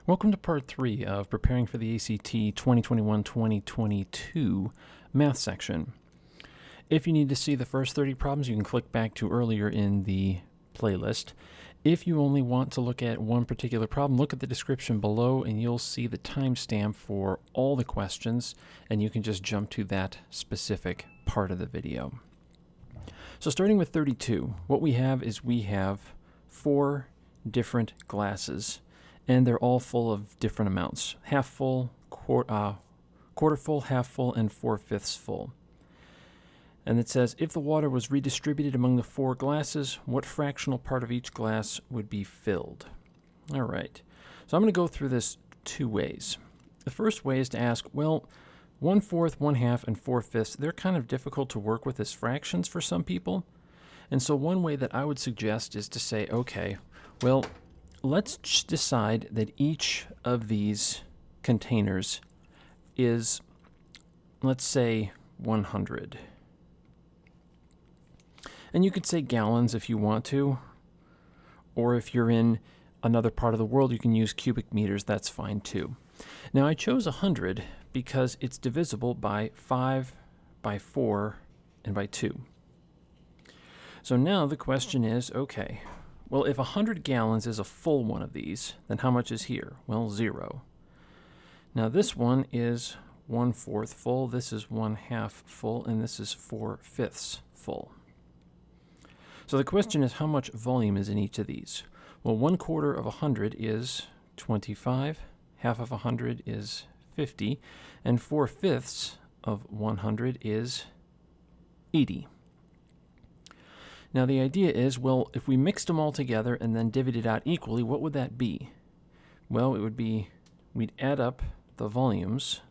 Welcome to part 3 of preparing for the ACT 2021-2022 math section. If you need to see the first 30 problems, you can click back to earlier in the playlist. If you only want to look at one particular problem, look at the description below and you'll see the timestamp for all the questions, and you can just jump to that specific part of the video. So starting with 32, what we have is we have 4 different glasses, and they're all full of different amounts: half full, quarter full, half full, and 4/5 full. And it says, if the water was redistributed among the 4 glasses, what fractional part of each glass would be filled? All right, so I'm going to go through this 2 ways. The first way is to ask, well, 1/4, 1/2, and 4/5, they're kind of difficult to work with as fractions for some people. And so one way that I would suggest is to say, okay, well, let's decide that each of these containers is, let's say, 100. And you could say gallons if you want to, or if you're in another part of the world, you can use cubic meters. That's fine too. Now I chose 100 because it's divisible by 5, by 4, and by 2. So now the question is, okay, well, if 100 gallons is a full one of these, then how much is here? Well, 0. Now this one is 1/4 full, this is 1/2 full, and this is 4/5 full. So the question is, how much volume is in each of these? Well, 1/4 of 100 is 25, half of 100 is 50, and 4/5 of 100 is 80. Now the idea is, well, if we mixed them all together and then divvied it out equally, what would that be? Well, it would be, we'd add up the volumes,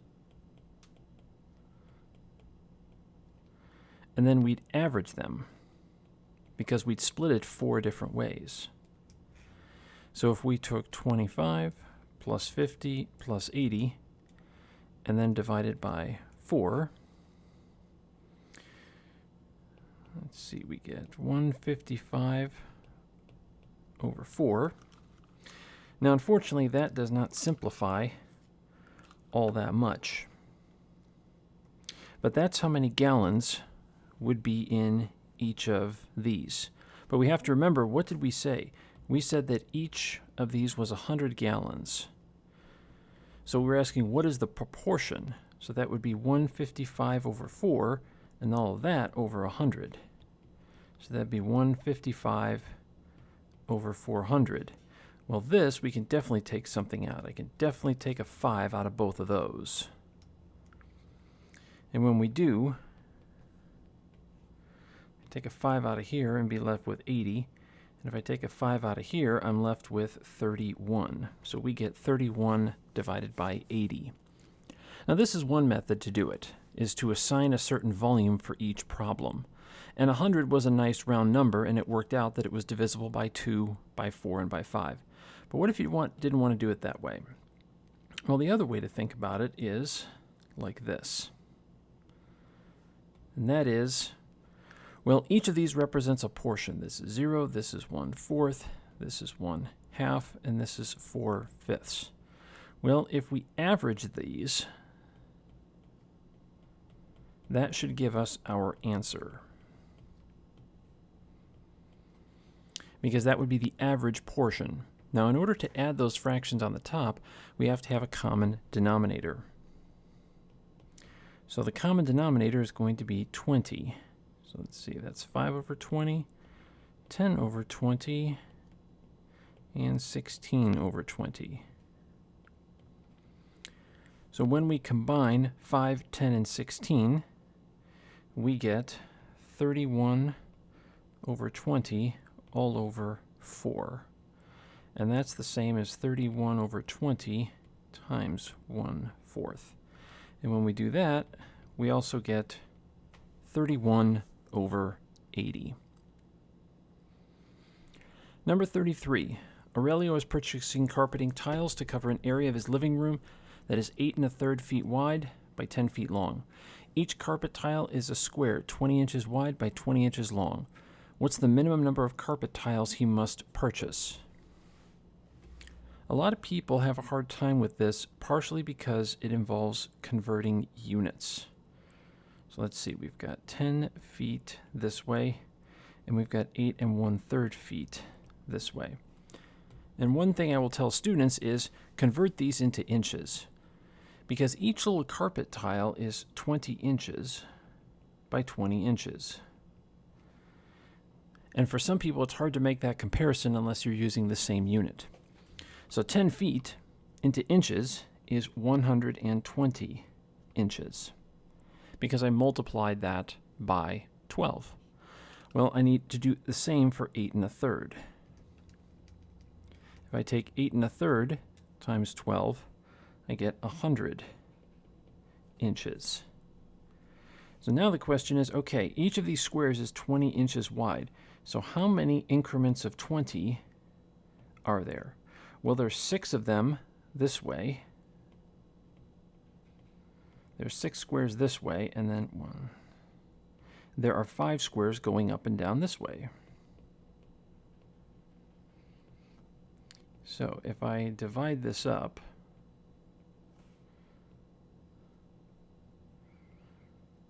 and then we'd average them, because we'd split it 4 different ways. So if we took 25 plus 50 plus 80, and then divided by 4, let's see, we get 155 over 4. Now, unfortunately, that does not simplify all that much. But that's how many gallons would be in each of these. But we have to remember, what did we say? We said that each of these was 100 gallons. So we're asking, what is the proportion? So that would be 155 over 4, and all of that over 100. So that'd be 155 over 400. Well, this, we can definitely take something out. I can definitely take a 5 out of both of those. And when we do, take a 5 out of here and be left with 80. And if I take a 5 out of here, I'm left with 31. So we get 31 divided by 80. Now this is one method to do it, is to assign a certain volume for each problem. And 100 was a nice round number, and it worked out that it was divisible by 2, by 4, and by 5. But what if you didn't want to do it that way? Well, the other way to think about it is like this. And that is, well, each of these represents a portion. This is 0, this is 1/4, this is 1/2, and this is 4/5. Well, if we average these, that should give us our answer, because that would be the average portion. Now, in order to add those fractions on the top, we have to have a common denominator. So the common denominator is going to be 20. So let's see, that's 5 over 20, 10 over 20, and 16 over 20. So when we combine 5, 10, and 16, we get 31 over 20 all over 4. And that's the same as 31 over 20 times 1/4. And when we do that, we also get 31 over 80. Number 33. Aurelio is purchasing carpeting tiles to cover an area of his living room that is 8 1/3 feet wide by 10 feet long. Each carpet tile is a square 20 inches wide by 20 inches long. What's the minimum number of carpet tiles he must purchase? A lot of people have a hard time with this, partially because it involves converting units. So let's see, we've got 10 feet this way, and we've got 8 1/3 feet this way. And one thing I will tell students is convert these into inches, because each little carpet tile is 20 inches by 20 inches. And for some people, it's hard to make that comparison unless you're using the same unit. So 10 feet into inches is 120 inches, because I multiplied that by 12. Well, I need to do the same for 8 1/3. If I take 8 1/3 times 12, I get 100 inches. So now the question is, okay, each of these squares is 20 inches wide. So how many increments of 20 are there? Well, there's 6 of them this way. There's 6 squares this way, and then 1. There are 5 squares going up and down this way. So if I divide this up,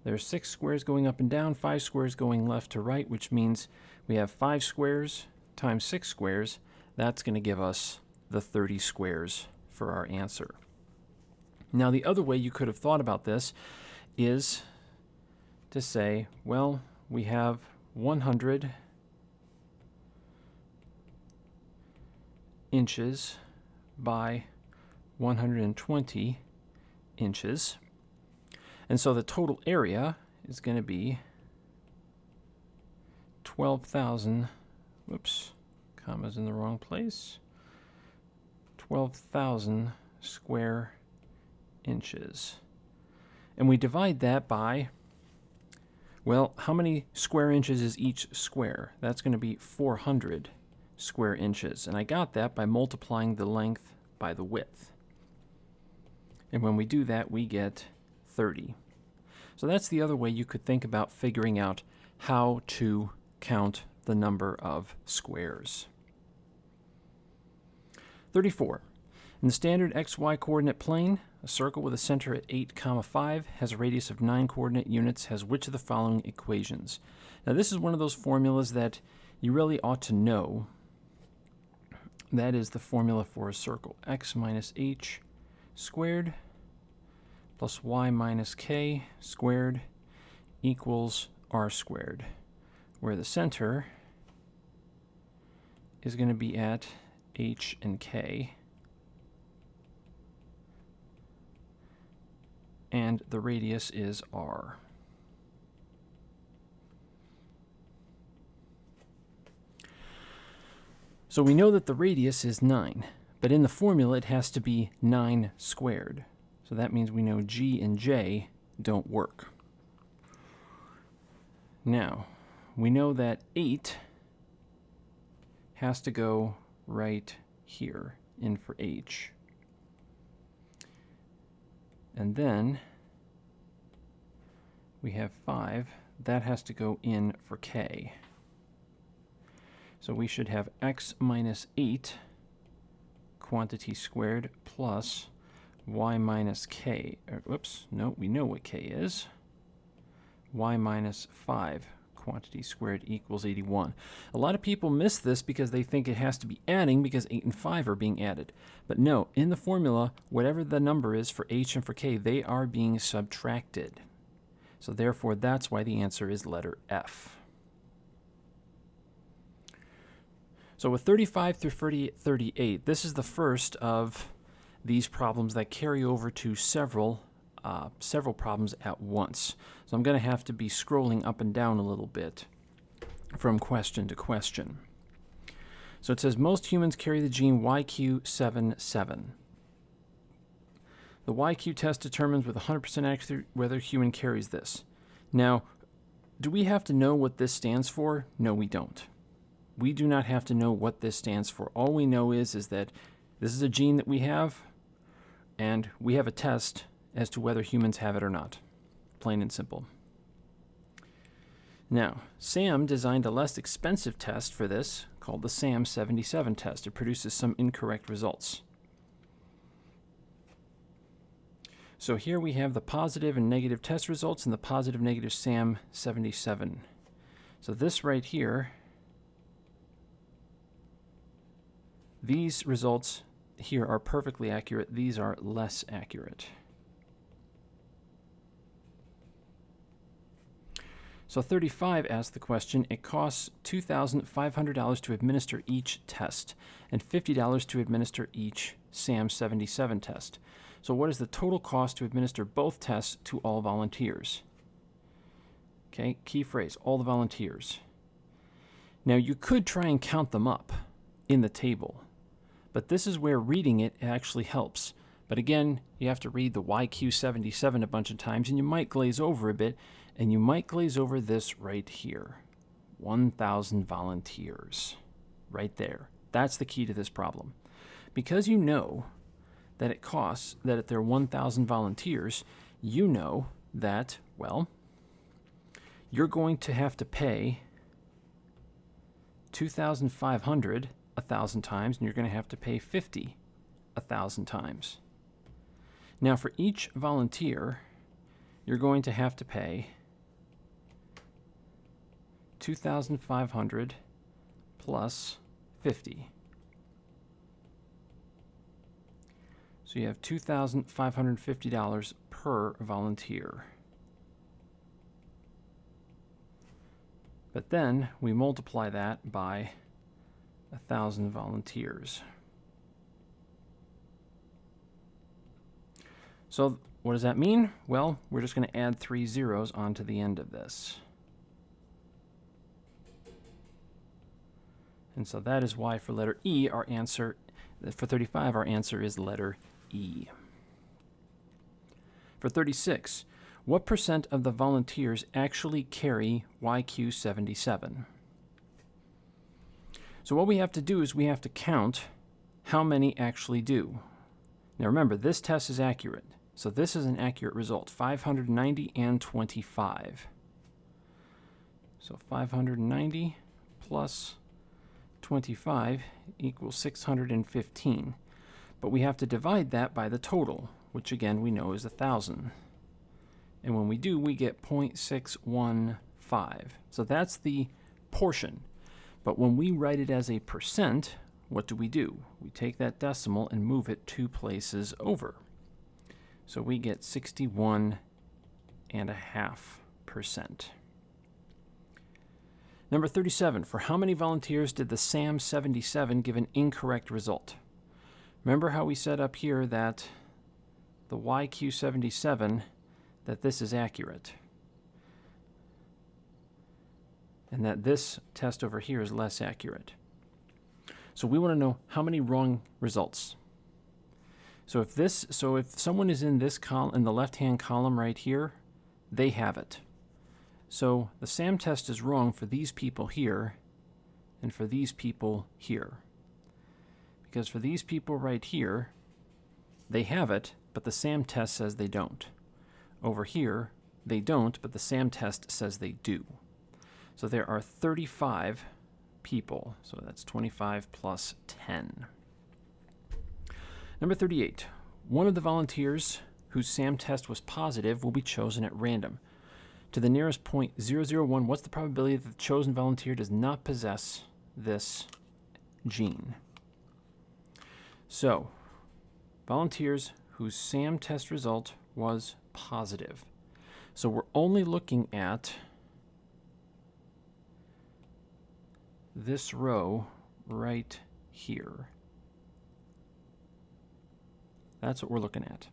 there's 6 squares going up and down, 5 squares going left to right, which means we have 5 squares times 6 squares. That's going to give us the 30 squares for our answer. Now, the other way you could have thought about this is to say, well, we have 100 inches by 120 inches. And so the total area is going to be 12,000, whoops, comma's in the wrong place, 12,000 square inches. And we divide that by, well, how many square inches is each square? That's going to be 400 square inches. And I got that by multiplying the length by the width. And when we do that, we get 30. So that's the other way you could think about figuring out how to count the number of squares. 34. In the standard xy coordinate plane, a circle with a center at 8, 5 has a radius of 9 coordinate units, has which of the following equations? Now this is one of those formulas that you really ought to know. That is the formula for a circle. X minus h squared plus y minus k squared equals r squared, where the center is going to be at h and k, and the radius is r. So we know that the radius is 9, but in the formula it has to be 9 squared. So that means we know G and J don't work. Now, we know that 8 has to go right here, in for H. And then we have 5. That has to go in for K. So we should have X minus 8 quantity squared plus y minus k, whoops, no, we know what k is, y minus 5 quantity squared equals 81. A lot of people miss this because they think it has to be adding because 8 and 5 are being added. But no, in the formula, whatever the number is for h and for k, they are being subtracted. So therefore, that's why the answer is letter F. So with 35 through 38, this is the first of these problems that carry over to several problems at once. So I'm going to have to be scrolling up and down a little bit from question to question. So it says most humans carry the gene YQ77. The YQ test determines with 100% accuracy whether a human carries this. Now, do we have to know what this stands for? No, we don't. We do not have to know what this stands for. All we know is that this is a gene that we have, and we have a test as to whether humans have it or not. Plain and simple. Now, Sam designed a less expensive test for this called the SAM77 test. It produces some incorrect results. So here we have the positive and negative test results and the positive negative SAM 77. So this right here, these results here are perfectly accurate. These are less accurate. So 35 asks the question, it costs $2,500 to administer each test and $50 to administer each SAM 77 test. So what is the total cost to administer both tests to all volunteers? Okay, key phrase, all the volunteers. Now you could try and count them up in the table, but this is where reading it actually helps. But again, you have to read the YQ77 a bunch of times, and you might glaze over a bit, and you might glaze over this right here. 1,000 volunteers. Right there. That's the key to this problem. Because you know that it costs, that if there are 1,000 volunteers, you know that, well, you're going to have to pay 2,500 1,000 times, and you're going to have to pay 50 1,000 times. Now for each volunteer, you're going to have to pay 2,500 plus 50. So you have $2,550 per volunteer. But then we multiply that by 1,000 volunteers. So what does that mean? Well, we're just going to add 3 zeros onto the end of this. And so that is why for letter E, our answer, for 35, our answer is letter E. For 36, what percent of the volunteers actually carry YQ77? So what we have to do is we have to count how many actually do. Now remember, this test is accurate. So this is an accurate result, 590 and 25. So 590 plus 25 equals 615. But we have to divide that by the total, which again we know is 1,000. And when we do, we get 0.615. So that's the portion. But when we write it as a percent, what do? We take that decimal and move it 2 places over. So we get 61.5%. Number 37, for how many volunteers did the SAM 77 give an incorrect result? Remember how we said up here that the YQ77, that this is accurate, and that this test over here is less accurate. So we want to know how many wrong results. So if someone is in this column, in the left-hand column right here, they have it. So the SAM test is wrong for these people here and for these people here. Because for these people right here, they have it, but the SAM test says they don't. Over here, they don't, but the SAM test says they do. So there are 35 people. So that's 25 plus 10. Number 38. One of the volunteers whose SAM test was positive will be chosen at random. To the nearest 0.001, what's the probability that the chosen volunteer does not possess this gene? So, volunteers whose SAM test result was positive. So we're only looking at this row right here. That's what we're looking at.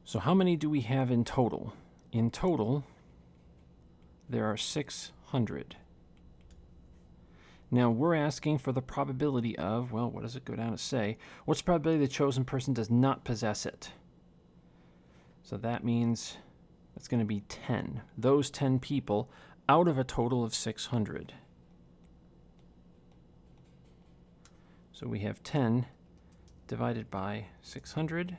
So how many do we have in total? In total, there are 600. Now we're asking for the probability of, well, what does it go down to say? What's the probability the chosen person does not possess it? So that means that's going to be 10. Those 10 people out of a total of 600. So we have 10 divided by 600.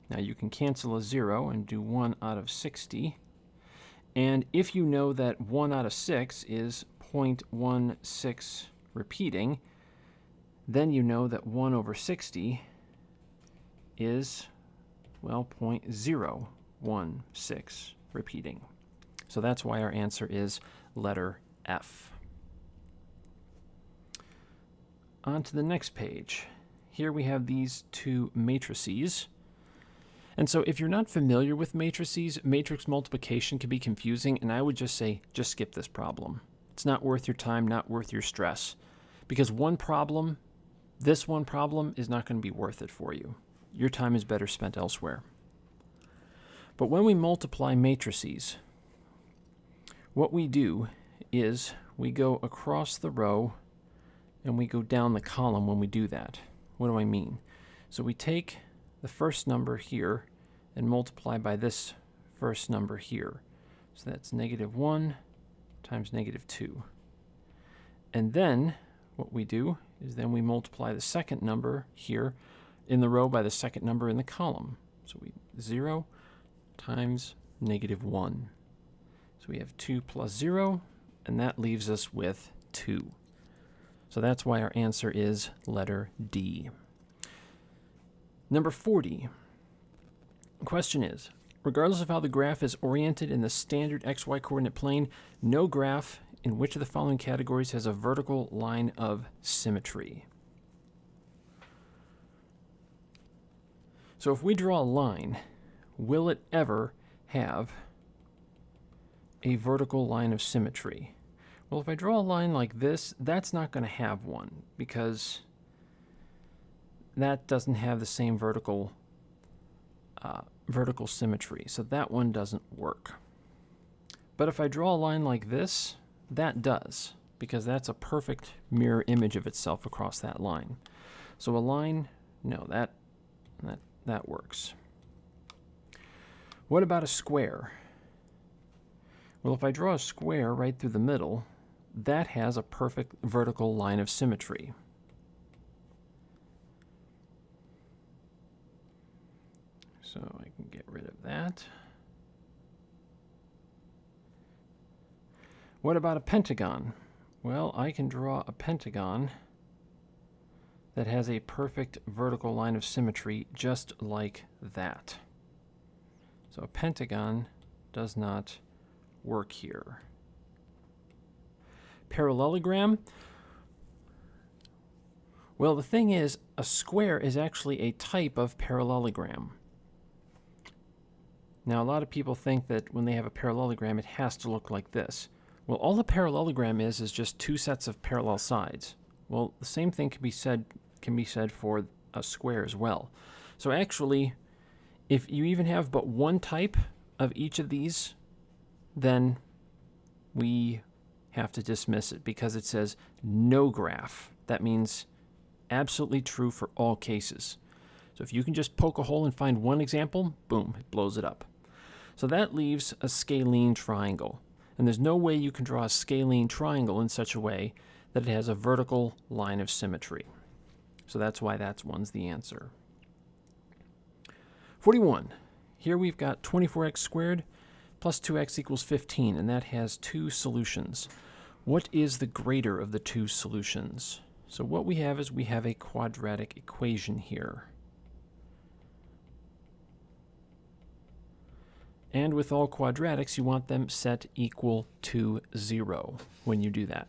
Now you can cancel a 0 and do 1 out of 60. And if you know that 1 out of 6 is 0.16 repeating, then you know that 1 over 60 is, well, 0.016 repeating. So that's why our answer is letter F. On to the next page. Here we have these two matrices. And so if you're not familiar with matrices, matrix multiplication can be confusing, and I would just say, just skip this problem. It's not worth your time, not worth your stress. Because this one problem is not going to be worth it for you. Your time is better spent elsewhere. But when we multiply matrices, what we do is we go across the row and we go down the column when we do that. What do I mean? So we take the first number here and multiply by this first number here. So that's -1 times -2. And then what we do is then we multiply the second number here in the row by the second number in the column. So 0 times -1. So we have 2 plus 0, and that leaves us with 2. So that's why our answer is letter D. Number 40. The question is, regardless of how the graph is oriented in the standard xy coordinate plane, no graph in which of the following categories has a vertical line of symmetry. So if we draw a line, will it ever have a vertical line of symmetry? Well, if I draw a line like this, that's not going to have one because that doesn't have the same vertical symmetry. So that one doesn't work. But if I draw a line like this, that does, because that's a perfect mirror image of itself across that line. So a line, no, that works. What about a square? Well, if I draw a square right through the middle, that has a perfect vertical line of symmetry. So I can get rid of that. What about a pentagon? Well, I can draw a pentagon that has a perfect vertical line of symmetry just like that. So a pentagon does not work here. Parallelogram? Well, the thing is, a square is actually a type of parallelogram. Now, a lot of people think that when they have a parallelogram, it has to look like this. Well, all a parallelogram is just two sets of parallel sides. Well, the same thing can be said for a square as well. So actually, if you even have but one type of each of these, then we have to dismiss it because it says no graph. That means absolutely true for all cases. So if you can just poke a hole and find one example, boom, it blows it up. So that leaves a scalene triangle. And there's no way you can draw a scalene triangle in such a way that it has a vertical line of symmetry. So that's why that one's the answer. 41. Here we've got 24x squared plus 2x equals 15, and that has two solutions. What is the greater of the two solutions? So what we have is we have a quadratic equation here. And with all quadratics, you want them set equal to 0 when you do that.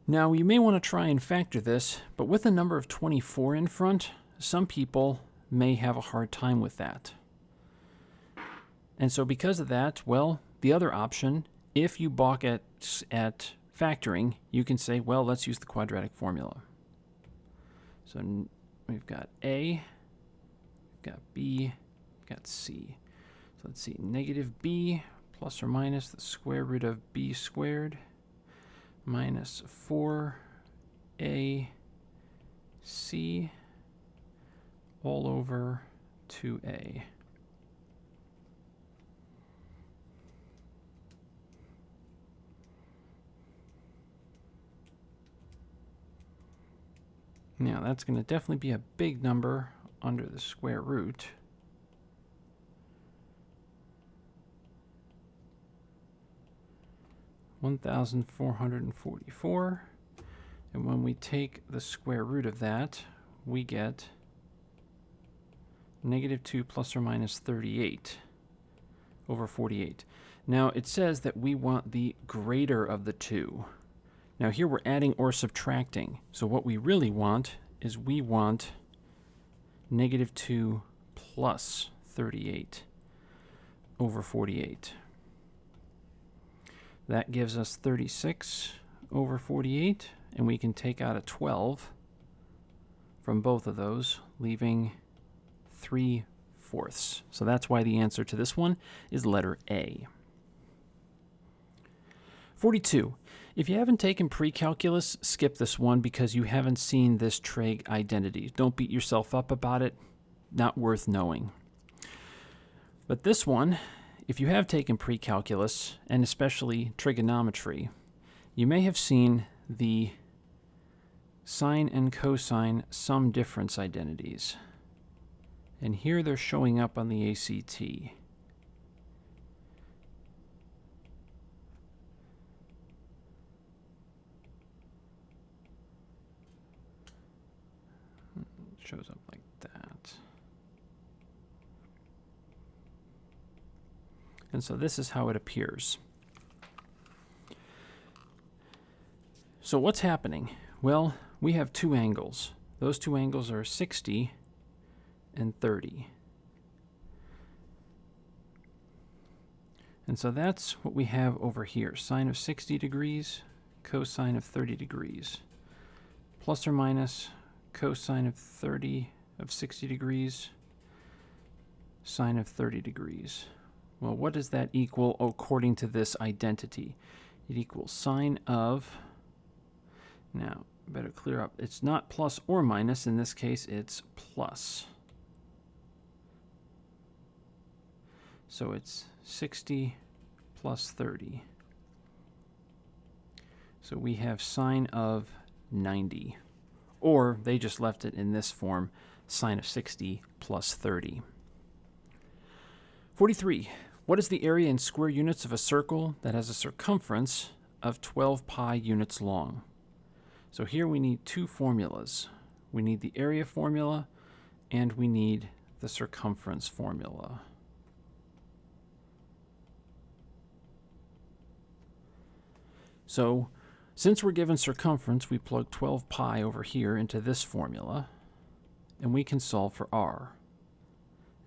Now, you may want to try and factor this, but with a number of 24 in front, some people may have a hard time with that. And so because of that, well, the other option, if you balk at factoring, you can say, well, let's use the quadratic formula. So we've got A, we've got B, we've got C. So let's see, negative B plus or minus the square root of B squared minus 4AC all over 2A. Now that's going to definitely be a big number under the square root. (1,444), And when we take the square root of that, we get negative 2 plus or minus 38 over 48. Now it says that we want the greater of the two. Now here we're adding or subtracting. So what we really want is we want negative 2 plus 38 over 48. That gives us 36 over 48, and we can take out a 12 from both of those, leaving 3/4. So that's why the answer to this one is letter A. 42. If you haven't taken pre-calculus, skip this one because you haven't seen this trig identity. Don't beat yourself up about it. Not worth knowing. But this one, if you have taken pre-calculus, and especially trigonometry, you may have seen the sine and cosine sum difference identities. And here they're showing up on the ACT. It shows up like that. And so this is how it appears. So what's happening? Well, we have two angles. Those two angles are 60 and 30. And so that's what we have over here. Sine of 60 degrees, cosine of 30 degrees. Plus or minus cosine of 60 degrees, sine of 30 degrees. Well, what does that equal according to this identity? It equals sine of, now, better clear up, it's not plus or minus, in this case it's plus. So it's 60 plus 30. So we have sine of 90. Or they just left it in this form, sine of 60 plus 30. 43. What is the area in square units of a circle that has a circumference of 12 pi units long? So here we need two formulas. We need the area formula and we need the circumference formula. So since we're given circumference, we plug 12 pi over here into this formula, and we can solve for r.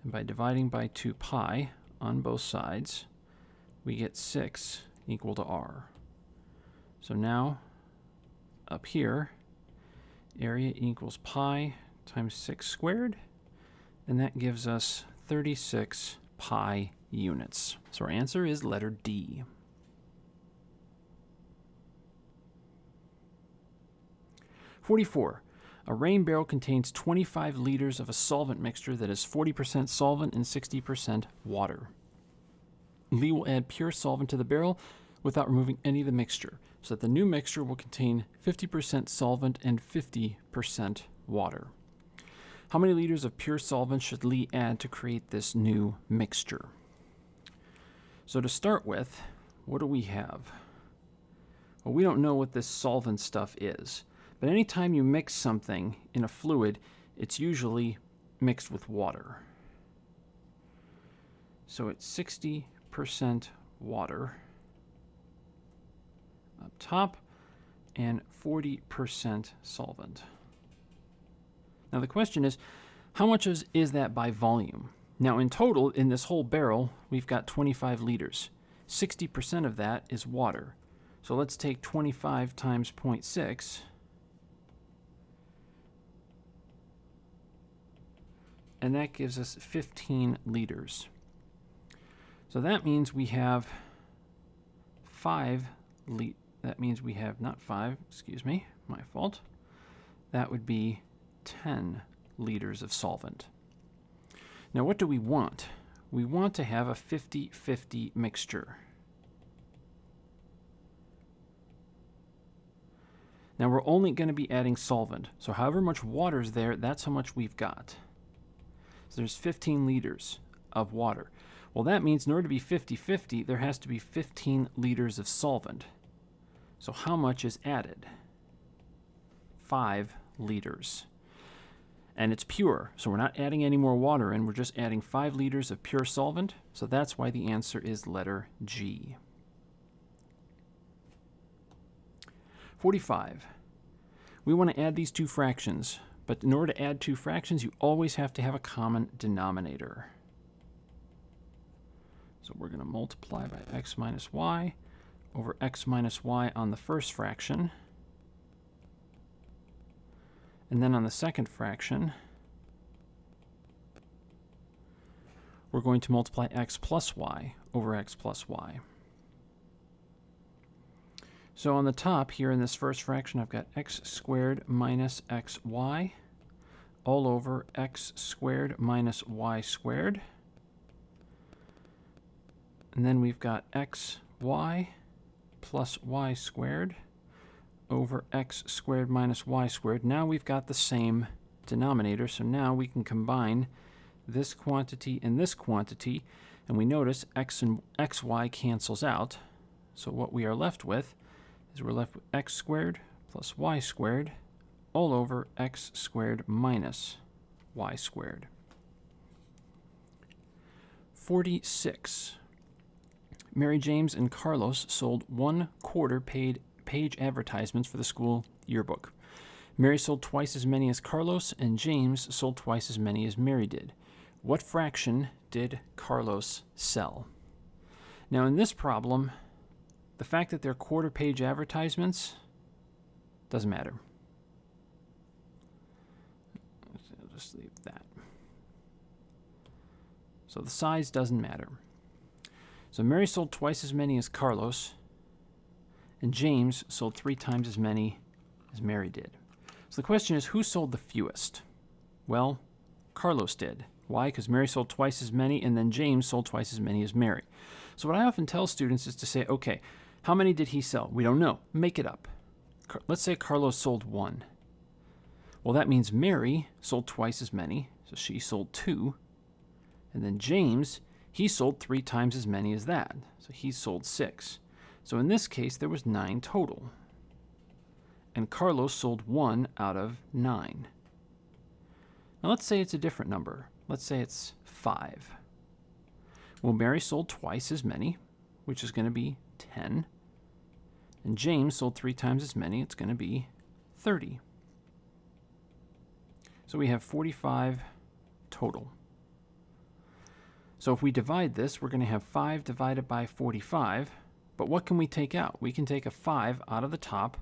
And by dividing by 2 pi on both sides, we get 6 equal to r. So now, up here, area equals pi times 6 squared, and that gives us 36 pi units. So our answer is letter D. 44. A rain barrel contains 25 liters of a solvent mixture that is 40% solvent and 60% water. Lee will add pure solvent to the barrel without removing any of the mixture, so that the new mixture will contain 50% solvent and 50% water. How many liters of pure solvent should Lee add to create this new mixture? So to start with, what do we have? Well, we don't know what this solvent stuff is. But anytime you mix something in a fluid, it's usually mixed with water. So it's 60% water up top and 40% solvent. Now the question is, how much is that by volume? Now in total, in this whole barrel, we've got 25 liters. 60% of that is water. So let's take 25 times 0.6. And that gives us 15 liters. So that means we have that means we have not 5, excuse me, my fault. That would be 10 liters of solvent. Now what do we want? We want to have a 50-50 mixture. Now we're only going to be adding solvent. So however much water is there, that's how much we've got. So there's 15 liters of water. Well, that means in order to be 50-50, there has to be 15 liters of solvent. So how much is added? 5 liters. And it's pure, so we're not adding any more water in, we're just adding 5 liters of pure solvent, so that's why the answer is letter G. 45. We want to add these two fractions, but in order to add two fractions, you always have to have a common denominator. So we're going to multiply by x minus y over x minus y on the first fraction. And then on the second fraction, we're going to multiply x plus y over x plus y. So on the top here in this first fraction, I've got x squared minus xy all over x squared minus y squared. And then we've got xy plus y squared over x squared minus y squared. Now we've got the same denominator, so now we can combine this quantity and this quantity, and we notice x and xy cancels out. So what we are left with is we're left with x squared plus y squared all over x squared minus y squared. 46. Mary James and Carlos sold 1/4 page advertisements for the school yearbook. Mary sold twice as many as Carlos, and James sold twice as many as Mary did. What fraction did Carlos sell? Now in this problem, the fact that they're quarter-page advertisements doesn't matter. I'll just leave that. So the size doesn't matter. So Mary sold twice as many as Carlos, and James sold 3 times as many as Mary did. So the question is, who sold the fewest? Well, Carlos did. Why? Because Mary sold twice as many, and then James sold twice as many as Mary. So what I often tell students is to say, okay, how many did he sell? We don't know. Make it up. Let's say Carlos sold 1. Well, that means Mary sold twice as many, so she sold 2. And then James, he sold 3 times as many as that, so he sold 6. So in this case, there was 9 total. And Carlos sold 1 out of 9. Now let's say it's a different number. Let's say it's 5. Well, Mary sold twice as many, which is going to be 10. And James sold 3 times as many. It's going to be 30. So we have 45 total. So if we divide this, we're going to have 5 divided by 45. But what can we take out? We can take a 5 out of the top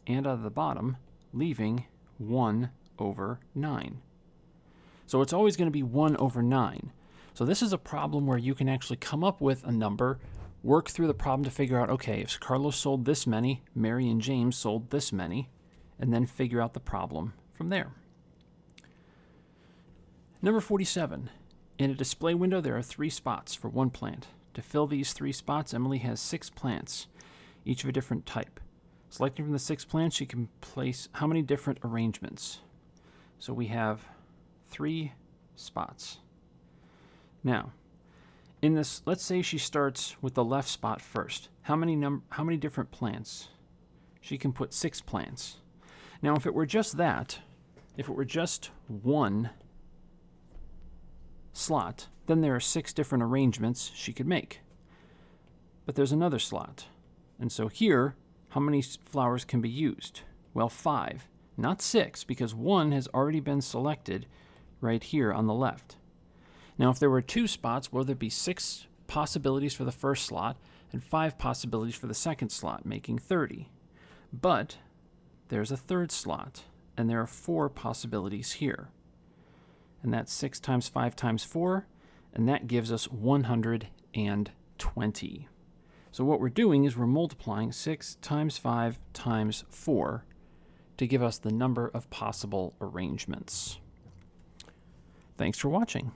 and out of the bottom, leaving 1 over 9. So it's always going to be 1 over 9. So this is a problem where you can actually come up with a number, work through the problem to figure out, okay, if Carlos sold this many, Mary and James sold this many, and then figure out the problem from there. Number 47. In a display window, there are 3 spots for 1 plant. To fill these 3 spots, Emily has 6 plants, each of a different type. Selecting from the 6 plants, she can place how many different arrangements? So we have 3 spots. Now, in this, let's say she starts with the left spot first. How many different plants? She can put 6 plants. Now, if it were just that, if it were just 1 slot, then there are 6 different arrangements she could make. But there's another slot. And so here, how many flowers can be used? Well, 5, not 6, because 1 has already been selected right here on the left. Now, if there were 2 spots, well, there'd be 6 possibilities for the first slot and 5 possibilities for the second slot, making 30. But there's a third slot, and there are 4 possibilities here. And that's 6 times 5 times 4, and that gives us 120. So what we're doing is we're multiplying 6 times 5 times 4 to give us the number of possible arrangements. Thanks for watching.